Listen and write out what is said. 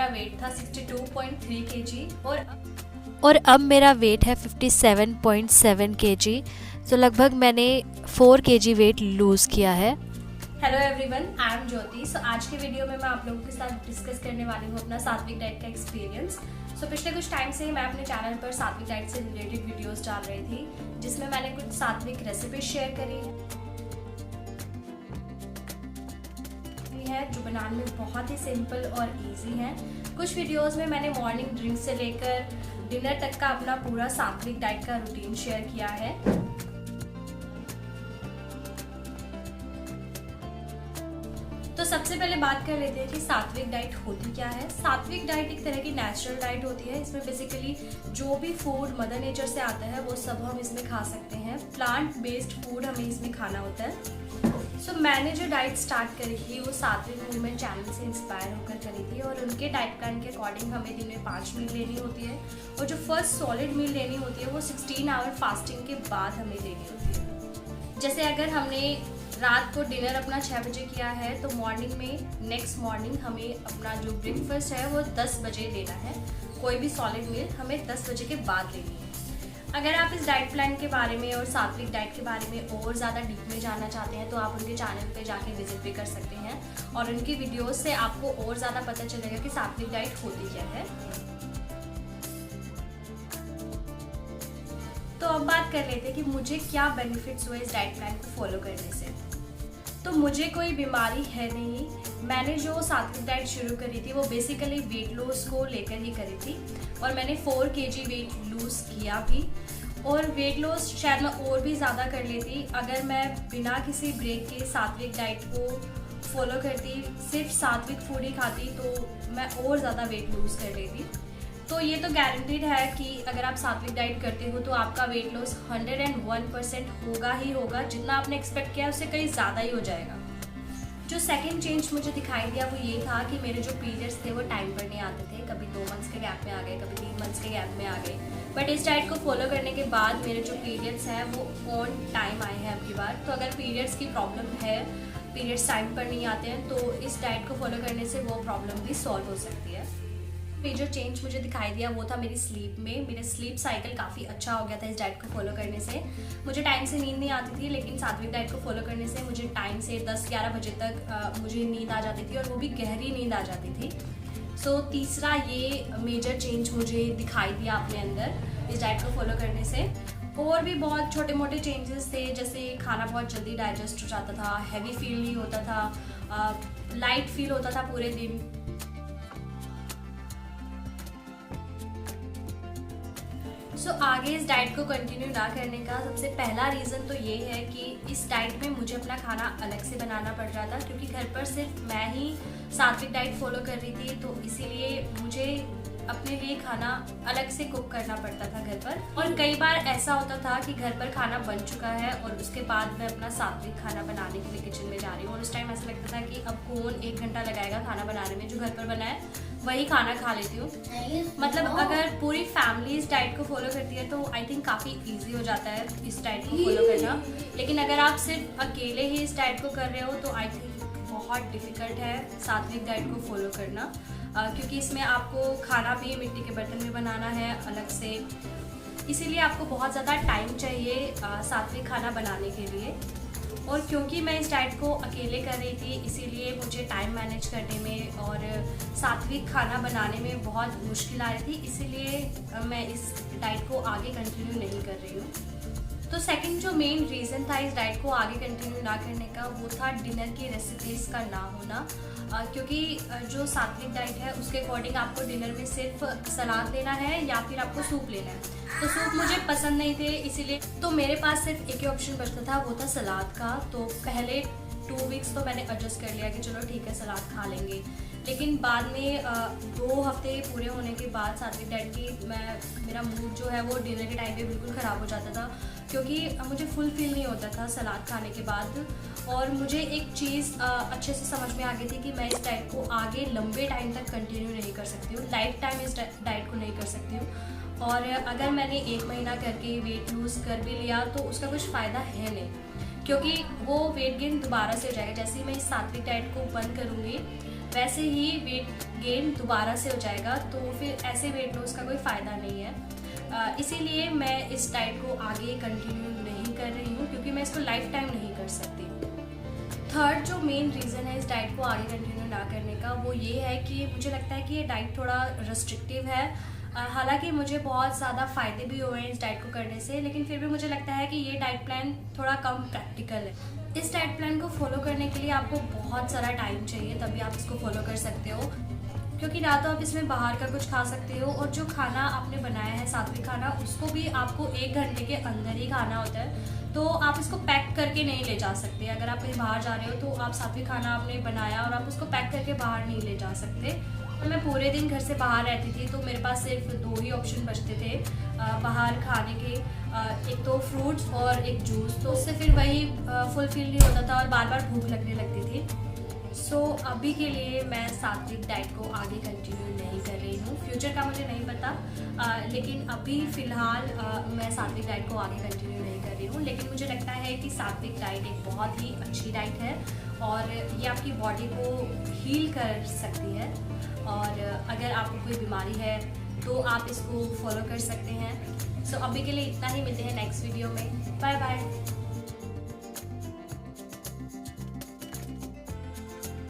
Wait था 62.3 kg और अब मेरा वेट है 57.7 kg। तो लगभग मैंने 4 kg वेट लूज़ किया है। हेलो एवरीवन, आई एम ज्योति। सो आज के वीडियो में मैं आप लोगों के साथ डिस्कस करने वाली हूँ अपना सात्विक डाइट का एक्सपीरियंस। सो पिछले कुछ टाइम से मैं अपने चैनल पर सात्विक डाइट से रिलेटेड वीडियोस डाल रही थी, जिसमें मैंने कुछ सात्विक रेसिपीज शेयर करी है जो बनाने में बहुत ही सिंपल और इजी हैं। कुछ वीडियोस में मैंने मॉर्निंग ड्रिंक से लेकर डिनर तक का अपना पूरा सात्विक डाइट का रूटीन शेयर किया है। तो सबसे पहले बात कर लेते हैं कि सात्विक डाइट होती क्या है। सात्विक डाइट एक तरह की नेचुरल डाइट होती है। इसमें बेसिकली जो भी फूड मदर नेचर से आता है वो सब हम इसमें खा सकते हैं। प्लांट बेस्ड फूड हमें इसमें खाना होता है। सो मैंने जो डाइट स्टार्ट करी थी वो सात्विक मूवमेंट चैनल से इंस्पायर होकर करी थी, और उनके डाइट प्लान के अकॉर्डिंग हमें दिन में 5 मील लेनी होती है, और जो फर्स्ट सॉलिड मील लेनी होती है वो 16 आवर फास्टिंग के बाद हमें लेनी होती है। जैसे अगर हमने रात को डिनर अपना 6 बजे किया है तो मॉर्निंग में नेक्स्ट मॉर्निंग हमें अपना जो ब्रेकफास्ट है वो 10 बजे लेना है। कोई भी सॉलिड मील हमें 10 बजे के बाद लेनी है। अगर आप इस डाइट प्लान के बारे में और सात्विक डाइट के बारे में और ज़्यादा डीप में जानना चाहते हैं तो आप उनके चैनल पे जाके विजिट भी कर सकते हैं, और उनकी वीडियोस से आपको और ज़्यादा पता चलेगा कि सात्विक डाइट होती क्या है। तो अब बात कर लेते हैं कि मुझे क्या बेनिफिट्स हुए इस डाइट प्लान को फॉलो करने से। तो मुझे कोई बीमारी है नहीं। मैंने जो सात्विक डाइट शुरू करी थी वो बेसिकली वेट लॉस को लेकर ही करी थी, और मैंने 4 kg वेट लूज़ किया भी। और वेट लॉस शायद मैं और भी ज़्यादा कर लेती अगर मैं बिना किसी ब्रेक के सात्विक डाइट को फॉलो करती, सिर्फ सात्विक फूड ही खाती, तो मैं और ज़्यादा वेट लूज़ कर लेती। तो ये तो गारंटीड है कि अगर आप सात्विक डाइट करते हो तो आपका वेट लॉस 101% होगा ही होगा। जितना आपने एक्सपेक्ट किया उससे कहीं ज़्यादा ही हो जाएगा। जो सेकंड चेंज मुझे दिखाई दिया वो ये था कि मेरे जो पीरियड्स थे वो टाइम पर नहीं आते थे। कभी 2 मंथ्स के गैप में आ गए, कभी 3 मंथ्स के गैप में आ गए। बट इस डाइट को फॉलो करने के बाद मेरे जो पीरियड्स हैं वो ऑन टाइम आए हैं अब की बार। तो अगर पीरियड्स की प्रॉब्लम है, पीरियड्स टाइम पर नहीं आते हैं, तो इस डाइट को फॉलो करने से वो प्रॉब्लम भी सॉल्व हो सकती है। मेजर चेंज मुझे दिखाई दिया वो था मेरी स्लीप में। मेरा स्लीप साइकिल काफ़ी अच्छा हो गया था इस डाइट को फॉलो करने से। मुझे टाइम से नींद नहीं आती थी, लेकिन सात्विक डाइट को फॉलो करने से मुझे टाइम से 10-11 बजे तक मुझे नींद आ जाती थी, और वो भी गहरी नींद आ जाती थी। सो तीसरा ये मेजर चेंज मुझे दिखाई दिया अपने अंदर इस डाइट को फॉलो करने से। और भी बहुत छोटे मोटे चेंजेस थे, जैसे खाना बहुत जल्दी डाइजेस्ट हो जाता था, हैवी फील नहीं होता था, लाइट फील होता था पूरे दिन। आगे इस डाइट को कंटिन्यू ना करने का सबसे पहला रीज़न तो ये है कि इस डाइट में मुझे अपना खाना अलग से बनाना पड़ रहा था, क्योंकि घर पर सिर्फ मैं ही सात्विक डाइट फॉलो कर रही थी। तो इसीलिए मुझे अपने लिए खाना अलग से कुक करना पड़ता था घर पर। और कई बार ऐसा होता था कि घर पर खाना बन चुका है और उसके बाद मैं अपना सात्विक खाना बनाने के लिए किचन में जा रही हूँ, और उस टाइम ऐसा लगता था कि अब कौन 1 घंटा लगाएगा खाना बनाने में, जो घर पर बना है वही खाना खा लेती हूँ। मतलब अगर पूरी फैमिली इस डाइट को फॉलो करती है तो आई थिंक काफ़ी ईजी हो जाता है इस डाइट को फॉलो करना। लेकिन अगर आप सिर्फ अकेले ही इस डाइट को कर रहे हो तो आई थिंक बहुत डिफ़िकल्ट है सात्विक डाइट को फॉलो करना, क्योंकि इसमें आपको खाना भी मिट्टी के बर्तन में बनाना है अलग से। इसीलिए आपको बहुत ज़्यादा टाइम चाहिए सात्विक खाना बनाने के लिए। और क्योंकि मैं इस डाइट को अकेले कर रही थी, इसीलिए मुझे टाइम मैनेज करने में और सात्विक खाना बनाने में बहुत मुश्किल आ रही थी। इसीलिए मैं इस डाइट को आगे कंटिन्यू नहीं कर रही हूँ। तो सेकंड जो मेन रीज़न था इस डाइट को आगे कंटिन्यू ना करने का वो था डिनर की रेसिपीज़ का ना होना। क्योंकि जो सात्विक डाइट है उसके अकॉर्डिंग आपको डिनर में सिर्फ सलाद लेना है या फिर आपको सूप लेना है। तो सूप मुझे पसंद नहीं थे, इसीलिए तो मेरे पास सिर्फ एक ही ऑप्शन बचता था, वो था सलाद का। तो पहले 2 वीक्स तो मैंने एडजस्ट कर लिया कि चलो ठीक है सलाद खा लेंगे। लेकिन बाद में 2 हफ्ते पूरे होने के बाद सात्विक डाइट की मेरा मूड जो है वो डिनर के टाइम पे बिल्कुल ख़राब हो जाता था, क्योंकि मुझे फुल फील नहीं होता था सलाद खाने के बाद। और मुझे एक चीज़ अच्छे से समझ में आ गई थी कि मैं इस डाइट को आगे लंबे टाइम तक कंटिन्यू नहीं कर सकती हूँ, लाइफ टाइम इस डाइट को नहीं कर सकती हूँ। और अगर मैंने 1 महीना करके वेट लूज़ कर भी लिया तो उसका कुछ फ़ायदा है नहीं, क्योंकि वो वेट गेन दोबारा से हो जाएगा। जैसे ही मैं इस सात्विक डाइट को बंद करूँगी वैसे ही वेट गेन दोबारा से हो जाएगा, तो फिर ऐसे वेट लॉस का कोई फ़ायदा नहीं है। इसीलिए मैं इस डाइट को आगे कंटिन्यू नहीं कर रही हूँ, क्योंकि मैं इसको लाइफ टाइम नहीं कर सकती। थर्ड जो मेन रीज़न है इस डाइट को आगे कंटिन्यू ना करने का, वो ये है कि मुझे लगता है कि ये डाइट थोड़ा रेस्ट्रिक्टिव है। हालांकि मुझे बहुत ज़्यादा फ़ायदे भी हुए हैं इस डाइट को करने से, लेकिन फिर भी मुझे लगता है कि ये डाइट प्लान थोड़ा कम प्रैक्टिकल है। इस डाइट प्लान को फॉलो करने के लिए आपको बहुत सारा टाइम चाहिए, तभी आप इसको फॉलो कर सकते हो। क्योंकि ना तो आप इसमें बाहर का कुछ खा सकते हो, और जो खाना आपने बनाया है सात्विक खाना, उसको भी आपको 1 घंटे के अंदर ही खाना होता है। तो आप इसको पैक करके नहीं ले जा सकते। अगर आप कहीं बाहर जा रहे हो तो आप सात्विक खाना आपने बनाया और आप उसको पैक करके बाहर नहीं ले जा सकते। तो मैं पूरे दिन घर से बाहर रहती थी, तो मेरे पास सिर्फ 2 ही ऑप्शन बचते थे बाहर खाने के, एक तो फ्रूट्स और एक जूस। तो उससे फिर वही फुलफिल नहीं होता था और बार बार भूख लगने लगती थी। सो अभी के लिए मैं सात्विक डाइट को आगे कंटिन्यू नहीं कर रही हूँ। फ्यूचर का मुझे नहीं पता, लेकिन अभी फ़िलहाल मैं सात्विक डाइट को आगे कंटिन्यू नहीं कर रही हूँ। लेकिन मुझे लगता है कि सात्विक डाइट एक बहुत ही अच्छी डाइट है और ये आपकी बॉडी को हील कर सकती है। और अगर आपको कोई बीमारी है तो आप इसको फॉलो कर सकते हैं। सो अभी के लिए इतना ही, मिलते हैं नेक्स्ट वीडियो में। Bye bye.